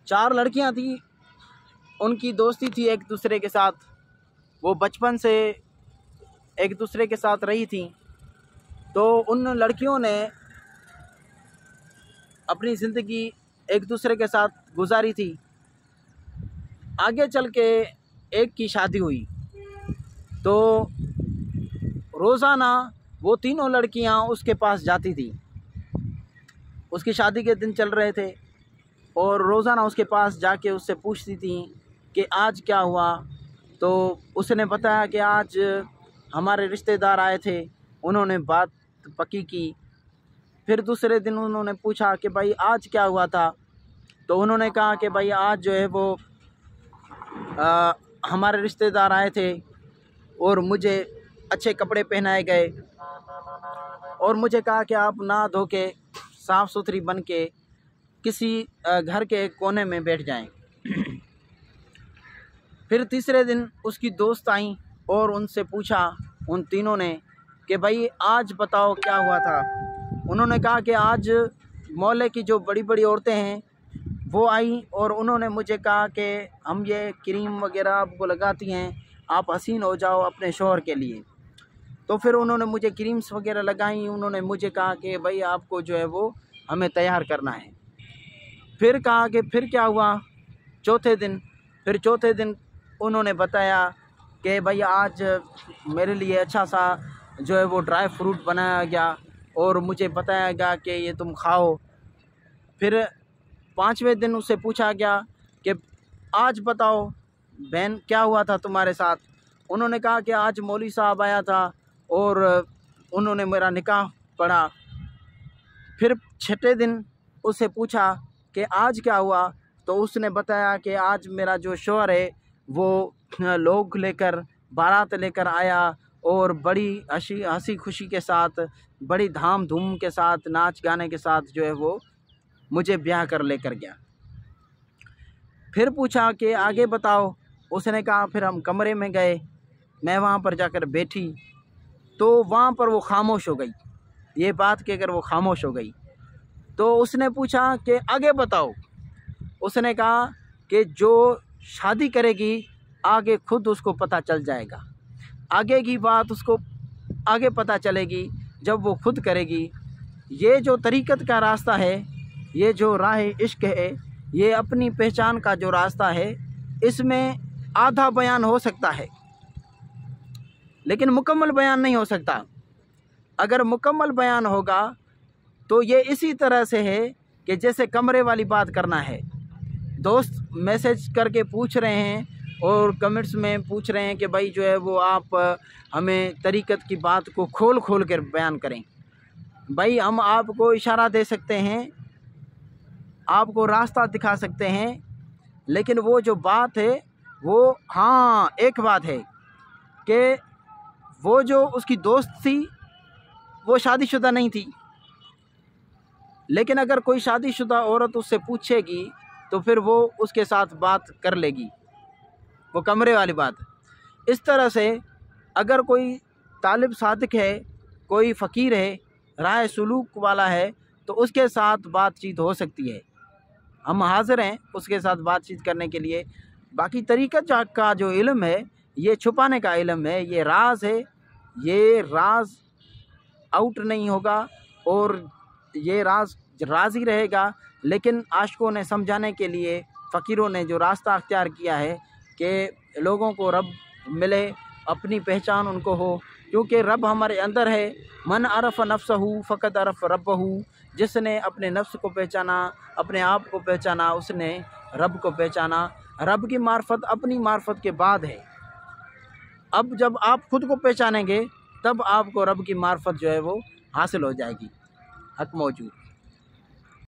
4 लड़कियां थी, उनकी दोस्ती थी एक दूसरे के साथ, वो बचपन से एक दूसरे के साथ रही थी। तो उन लड़कियों ने अपनी ज़िंदगी एक दूसरे के साथ गुजारी थी। आगे चल के एक की शादी हुई, तो रोज़ाना वो तीनों लड़कियां उसके पास जाती थी। उसकी शादी के दिन चल रहे थे और रोज़ाना उसके पास जाके उससे पूछती थी कि आज क्या हुआ। तो उसने बताया कि आज हमारे रिश्तेदार आए थे, उन्होंने बात पक्की की। फिर दूसरे दिन उन्होंने पूछा कि भाई आज क्या हुआ था। तो उन्होंने कहा कि भाई आज जो है वो हमारे रिश्तेदार आए थे और मुझे अच्छे कपड़े पहनाए गए और मुझे कहा कि आप नहा धो के साफ़ सुथरी बन के किसी घर के एक कोने में बैठ जाएं। फिर तीसरे दिन उसकी दोस्त आई और उनसे पूछा, उन तीनों ने, कि भाई आज बताओ क्या हुआ था। उन्होंने कहा कि आज मोहल्ले की जो बड़ी बड़ी औरतें हैं वो आई और उन्होंने मुझे कहा कि हम ये क्रीम वगैरह आपको लगाती हैं, आप हसीन हो जाओ अपने शौहर के लिए। तो फिर उन्होंने मुझे क्रीम्स वगैरह लगाई। उन्होंने मुझे कहा कि भाई आपको जो है वो हमें तैयार करना है। फिर कहा कि फिर क्या हुआ चौथे दिन उन्होंने बताया कि भाई आज मेरे लिए अच्छा सा जो है वो ड्राई फ्रूट बनाया गया और मुझे बताया गया कि ये तुम खाओ। फिर 5वें दिन उससे पूछा गया कि आज बताओ बहन क्या हुआ था तुम्हारे साथ। उन्होंने कहा कि आज मौलवी साहब आया था और उन्होंने मेरा निकाह पढ़ा। फिर 6ठे दिन उससे पूछा कि आज क्या हुआ। तो उसने बताया कि आज मेरा जो शौहर है वो लोग लेकर बारात लेकर आया और बड़ी हंसी खुशी के साथ, बड़ी धाम धूम के साथ, नाच गाने के साथ जो है वो मुझे ब्याह कर लेकर गया। फिर पूछा कि आगे बताओ। उसने कहा फिर हम कमरे में गए, मैं वहाँ पर जाकर बैठी तो वहाँ पर वो खामोश हो गई। ये बात कहकर वो खामोश हो गई। तो उसने पूछा कि आगे बताओ। उसने कहा कि जो शादी करेगी आगे खुद उसको पता चल जाएगा, आगे की बात उसको आगे पता चलेगी जब वो खुद करेगी। ये जो तरीक़त का रास्ता है, ये जो राह इश्क है, ये अपनी पहचान का जो रास्ता है, इसमें आधा बयान हो सकता है लेकिन मुकम्मल बयान नहीं हो सकता। अगर मुकम्मल बयान होगा तो ये इसी तरह से है कि जैसे कमरे वाली बात करना है। दोस्त मैसेज करके पूछ रहे हैं और कमेंट्स में पूछ रहे हैं कि भाई जो है वो आप हमें तरीक़त की बात को खोल खोल कर बयान करें। भाई हम आपको इशारा दे सकते हैं, आपको रास्ता दिखा सकते हैं, लेकिन वो जो बात है वो, हाँ एक बात है कि वो जो उसकी दोस्त थी वो शादीशुदा नहीं थी। लेकिन अगर कोई शादीशुदा औरत उससे पूछेगी तो फिर वो उसके साथ बात कर लेगी, वो कमरे वाली बात। इस तरह से अगर कोई तालिब सादिक है, कोई फ़कीर है, राय सलूक वाला है, तो उसके साथ बातचीत हो सकती है। हम हाज़िर हैं उसके साथ बातचीत करने के लिए। बाकी तरीक़त का जो इल्म है ये छुपाने का इल्म है, ये राज है, ये राज आउट नहीं होगा और ये राज राज ही रहेगा। लेकिन आशिकों ने समझाने के लिए फ़कीरों ने जो रास्ता अख्तियार किया है कि लोगों को रब मिले, अपनी पहचान उनको हो, क्योंकि रब हमारे अंदर है। मन अरफ़ नफ्सहू फ़क़द अरफ़ रब्बहू, जिसने अपने नफ्स को पहचाना, अपने आप को पहचाना, उसने रब को पहचाना। रब की मार्फत अपनी मार्फत के बाद है। अब जब आप खुद को पहचानेंगे तब आपको रब की मार्फत जो है वो हासिल हो जाएगी। हक मौजूद।